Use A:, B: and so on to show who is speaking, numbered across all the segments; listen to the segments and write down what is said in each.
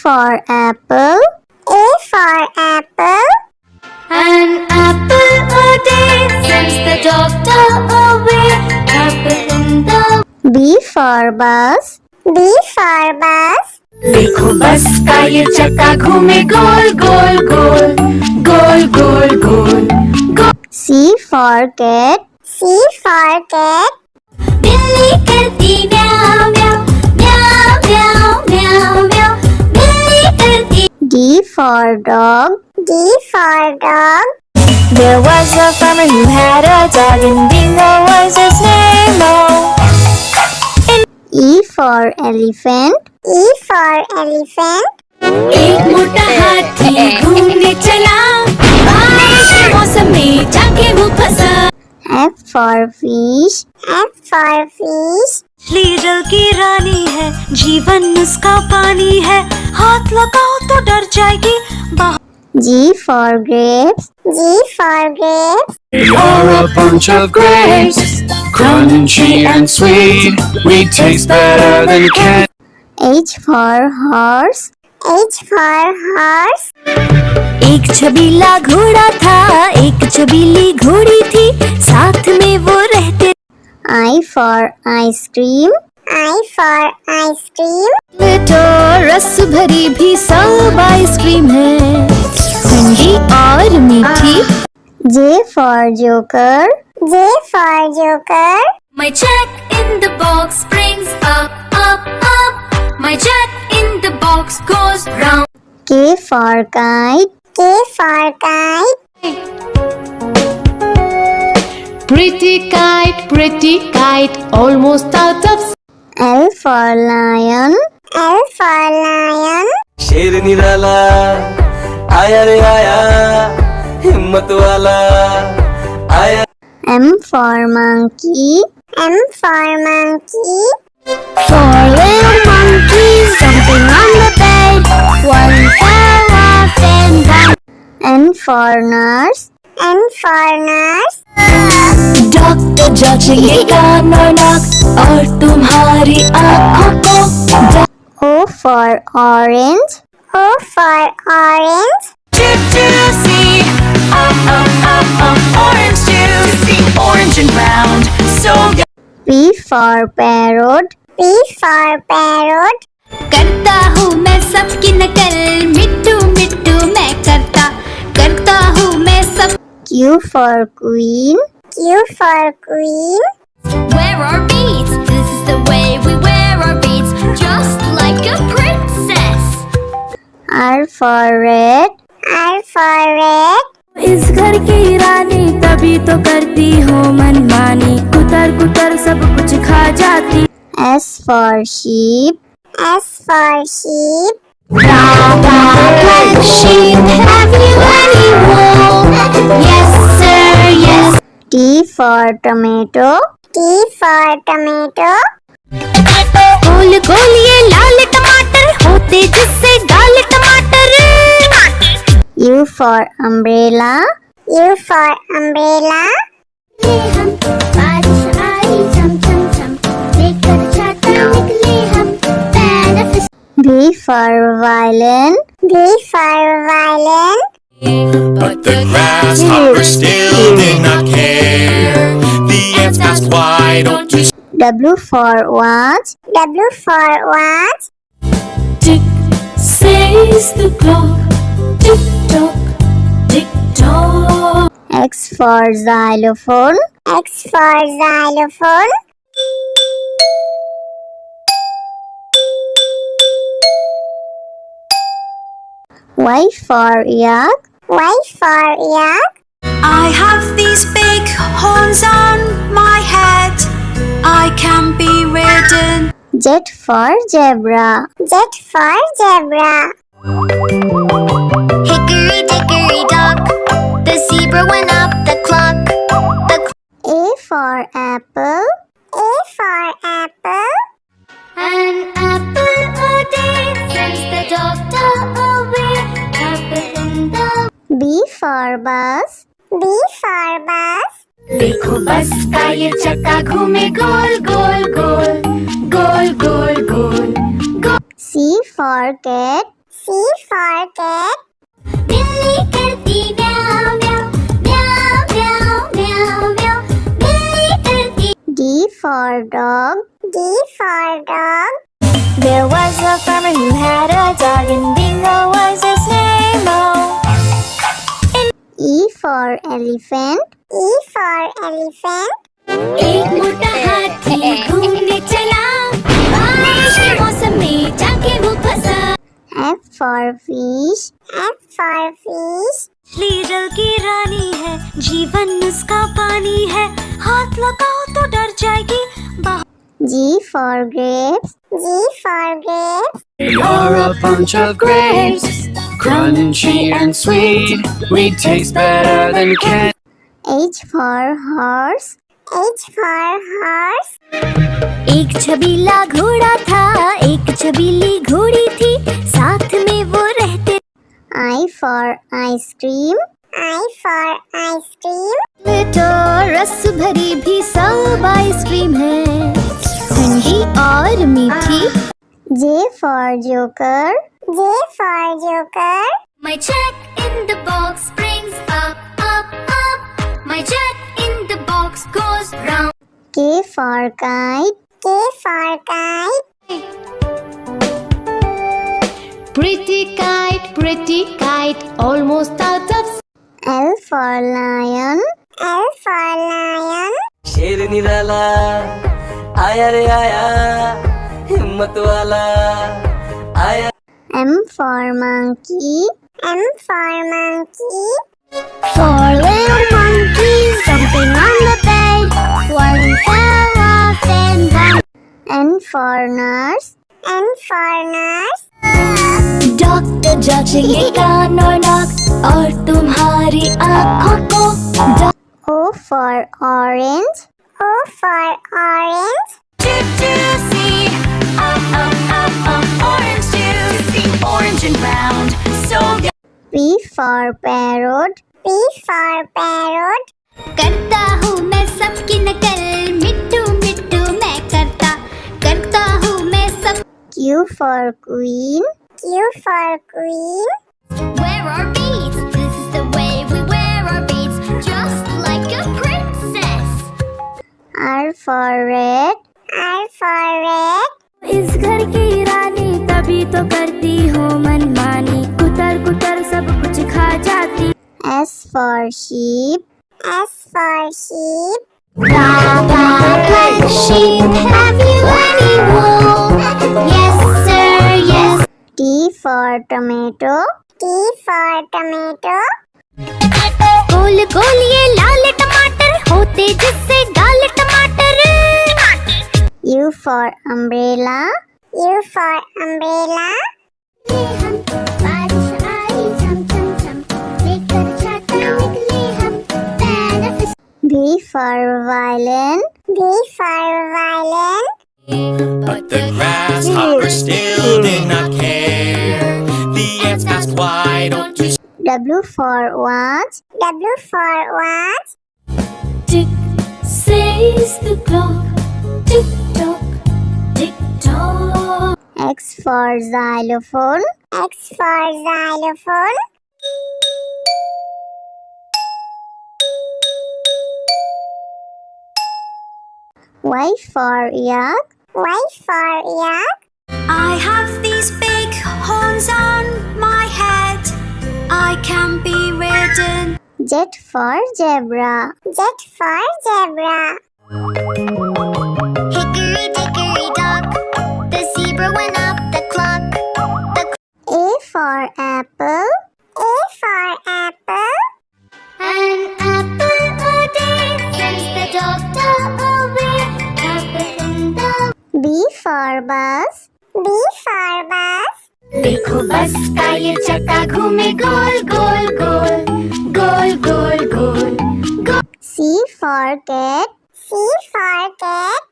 A: for apple. A for apple.
B: An apple a day sends the doctor away. Apple in the
A: B for bus. B for bus.
B: देखो बस का ये चक्का घूमे गोल गोल गोल गोल गोल गोल गोल।
A: C for cat. C for cat.
B: बिल्ली करती म्याऊ म्याऊ म्याऊ म्याऊ म्याऊ म्याऊ। बिल्ली करती।
A: D for dog. D for dog.
B: There was a farmer who had a dog and Bingo was his name. Oh.
A: E for elephant. E for elephant.
B: एक मोटा हाथी घूमने चला बारिश के मौसम में जाके वो फंसा।
A: F for fish. F for fish.
B: मछली जल की रानी है जीवन उसका पानी है हाथ लगाओ तो डर जाएगी।
A: G for grapes. G for grapes.
C: We are a bunch of grapes, crunchy and sweet. We taste better than candy.
A: H for horse. H for horse.
B: एक छबीला घोड़ा था एक छबीली घोड़ी थी साथ में वो रहते।
A: I for ice cream. I for ice cream.
B: तो रस भरी भी सब आइसक्रीम है ठंडी और मीठी।
A: J for joker. J for joker.
B: My check in the box brings up up up. My check in the box goes round.
A: K for kite. K for kite.
D: Pretty kite, almost out of.
A: L for lion. L for lion.
E: शेर निराला आया रे आया हिम्मत वाला आया।
A: M for monkey. M for monkey. Four little monkeys jumping on the bed. One fell off and down. N for nurse. N for nurse.
B: Doctor जांचेंगे कान और नाक और तुम्हारी आँखों को।
A: O for orange. O for orange.
B: Juicy, orange juicy, orange and round, so good.
A: P for parrot. P for parrot.
B: करता हूँ मैं सबकी नकल मिट्टू मिट्टू मैं करता हूँ मैं सब।
A: Q for queen. Q for queen.
B: Wear our beads, this is the way we wear our beads, just like a princess.
A: R for red. R for red.
B: इस घर की रानी तभी तो करती हो मनमानी कुतर कुतर सब कुछ खा जाती।
A: S for sheep. S for sheep.
B: Black sheep, have you any wool? Yes sir, yes.
A: T for tomato. T for tomato.
B: गोल गोल ये लाल टमाटर होते जिससे डाल टमाटर।
A: U for umbrella. U for umbrella.
F: हम बारिश आई झम झम झम लेकर छाता निकले हम पैर
A: V for violin. V for violin.
C: But the grasshoppers still did not care. The ants asked, why don't you
A: W for watch. W for watch.
B: Tick says the clock, tick tock, tick tock.
A: X for xylophone. X for xylophone. Y for yak. Y for yak.
B: I have these big horns on my head. I can be ridden.
A: Z for zebra. Z for zebra.
B: Hickory dickory dock, the zebra went up the clock.
A: A for apple. A for apple.
B: An apple a day sends the doctor away. Apple in the.
A: B for bus. B for bus.
B: देखो बस का ये चक्का घूमे गोल गोल गोल गोल गोल गोल गोल।
A: C for cat. C for cat.
F: बिल्ली करती म्याऊं म्याऊं म्याऊं म्याऊं म्याऊं म्याऊं बिल्ली करती
A: D for dog. D for dog. There was a farmer who had a dog, and Bingo was his name. E for elephant. E for elephant.
F: एक मोटा हाथी घूमने चला बारिश के मौसम में जाके वो फंसा
A: F for fish. F for fish.
B: मछली जल की रानी है, जीवन उसका पानी है, हाथ लगाओ तो डर जाएगी।
A: G for grapes. G for grapes.
E: You're a bunch of grapes, crunchy and sweet. We taste better than candy.
A: H for horse. H for horse.
F: एक छबीला घोड़ा था एक छबीली घोड़ी थी साथ में वो रहते
A: I for ice cream. I for ice cream.
F: तो रस भरी भी सब आइसक्रीम है ठंडी और मीठी
A: J for joker. J for joker.
B: My jack in the box springs up, up, up. My jack in the box goes round.
A: K for kite. K for kite.
D: Pretty kite, almost out of
A: L for lion. L for lion.
E: शेर निराला आया रे आया हिम्मत वाला आया
A: M for monkey. M for monkey. Four little monkeys jumping on the bed. One fell off and one. N for nurse. N for nurse.
F: Doctor जांचेंगे कान और नाक और तुम्हारी आँखों को
A: O for orange. O for orange.
B: Juicy, orange juicy, orange and round, so good.
A: P for parrot. P for parrot.
F: करता हूँ मैं सबकी नकल मिट्टू मिट्टू मैं करता हूँ मैं सब
A: Q for queen. Q for queen.
F: Wear our beads, this is the way we wear our beads, just like a princess.
A: R for red. R for red.
F: इस घर की रानी तभी तो करती हूँ मनमानी कुतर कुतर सब कुछ खा जाती
A: S for sheep. S for sheep.
F: Black sheep, have you any wool? Yes sir, yes.
A: T for tomato. T for tomato.
F: गोल गोल ये लाल टमाटर होते जिससे गाल टमाटर
A: U for umbrella. U for umbrella.
F: हम बारिश आई झम झम झम लेकर छाता निकले हम पैर
A: V for violin. V for violin.
C: But the grasshopper still did not care. The ants asked, why don't you
A: W for watch. W for watch.
F: Tick says the clock, tick tock, tick tock.
A: X for xylophone. X for xylophone. Y for yak. Y for yak.
B: I have these big horns on my head. I can be ridden.
A: Z for zebra. Z for zebra.
F: Hickory dickory dock, the zebra went up the clock.
A: A for apple. A for apple.
F: An apple a day sends the doctor away. Apple in the
A: B for bus. B for bus.
F: देखो बस का ये चक्का घूमे गोल गोल गोल गोल गोल गोल गोल
A: C for cat. C for cat.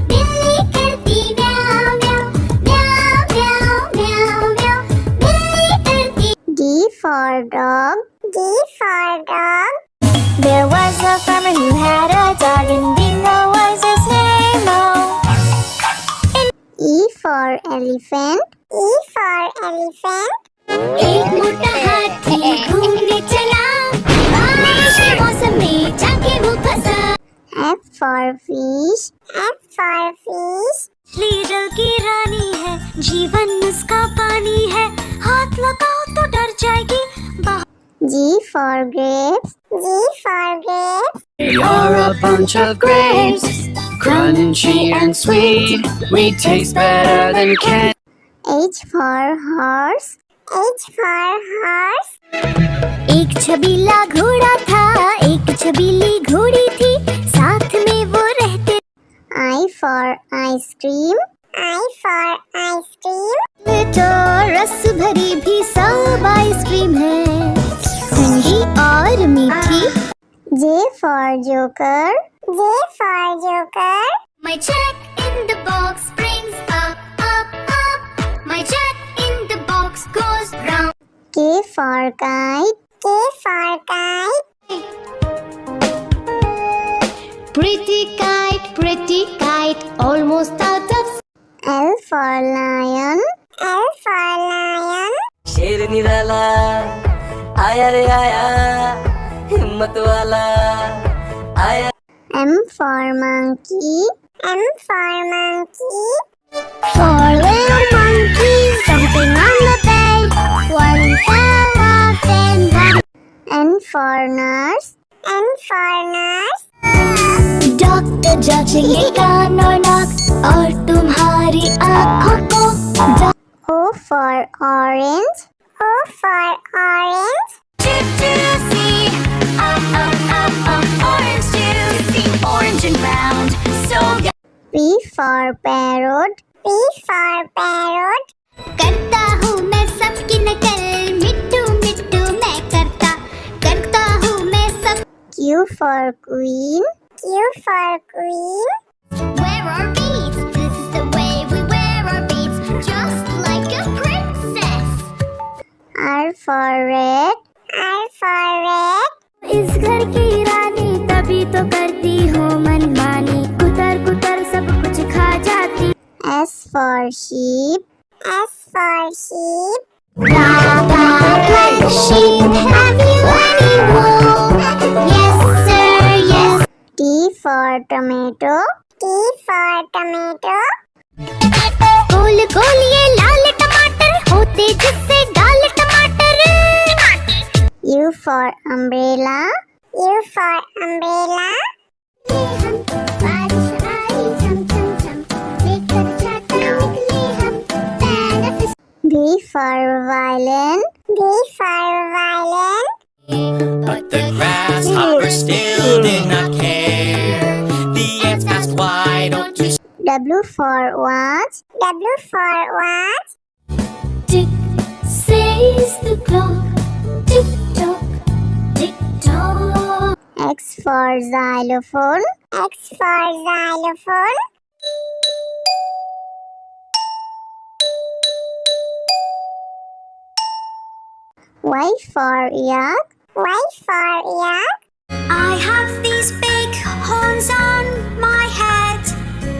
F: बिल्ली करती म्याऊं म्याऊं म्याऊं म्याऊं म्याऊं म्याऊं बिल्ली करती
A: D for dog. D for dog. There was a farmer who had a dog, and Bingo was his name. E for elephant.
F: E for elephant.
B: एक मोटा हाथी घूमने चला, बारिश के मौसम में जाके वो फंसा।
F: F for fish. F for fish.
B: मछली जल की रानी है, जीवन उसका पानी है, हाथ लगाओ तो डर जाएगी।
F: G for grapes. G for grapes.
E: You're a bunch of grapes, crunchy and sweet. We taste better than candy.
F: H for horse. H for horse.
B: एक छबीला घोड़ा था, एक छबीली घोड़ी थी, साथ में वो रहते।
F: I for ice cream. I for ice cream.
B: तो रस भरी भी सब आइसक्रीम है, ठंडी और मीठी।
F: J for joker. J for joker.
B: My jack in the box brings up, up, up. My jack in the box goes round.
F: K for kite. K for kite.
D: pretty kite, almost out of.
F: L for lion. L for lion.
G: शेर निराला आया रे आया, हिम्मत वाला आया।
F: M for monkey. M for monkey.
A: Four little monkeys jumping on the bed. One fell off and one.
F: N for nurse. N for nurse.
B: Doctor जांचेंगे कान और नाक और तुम्हारी आँखों को।
F: O for orange. O for orange.
B: Juicy, orange juicy, orange and round, so good.
F: P for parrot. P for parrot.
B: करता हूँ मैं सबकी नकल, मिट्टू मिट्टू मैं करता हूँ मैं सब।
F: Q for queen. Q for queen.
B: Wear our beads, this is the way we wear our beads, just like a princess.
F: R for red. R for red.
B: इस घर की रानी तभी तो करती हूँ मनमानी, कुतर कुतर सब कुछ खा जाती।
F: S for sheep. S for sheep.
B: Sheep, have you any wool? Yes sir, yes.
F: T for tomato. T for tomato.
B: गोल गोल ये लाल टमाटर होते जिससे डाल टमाटर।
F: U for umbrella. U for umbrella. बारिश आई झम झम झम, लेकर छाता निकले हम, पैर V for violin. V for violin.
C: But the grasshopper still did not care. The ants asked, why don't you
F: W for watch. W for watch.
B: Tick says the clock, tick tock, tick tock.
F: X for xylophone. X for xylophone. Y for yak. Y for yak.
B: I have these big horns on my head,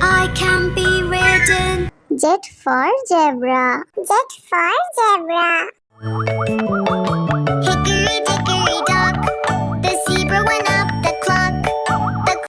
B: I can be ridden.
F: Z for zebra. Z for zebra.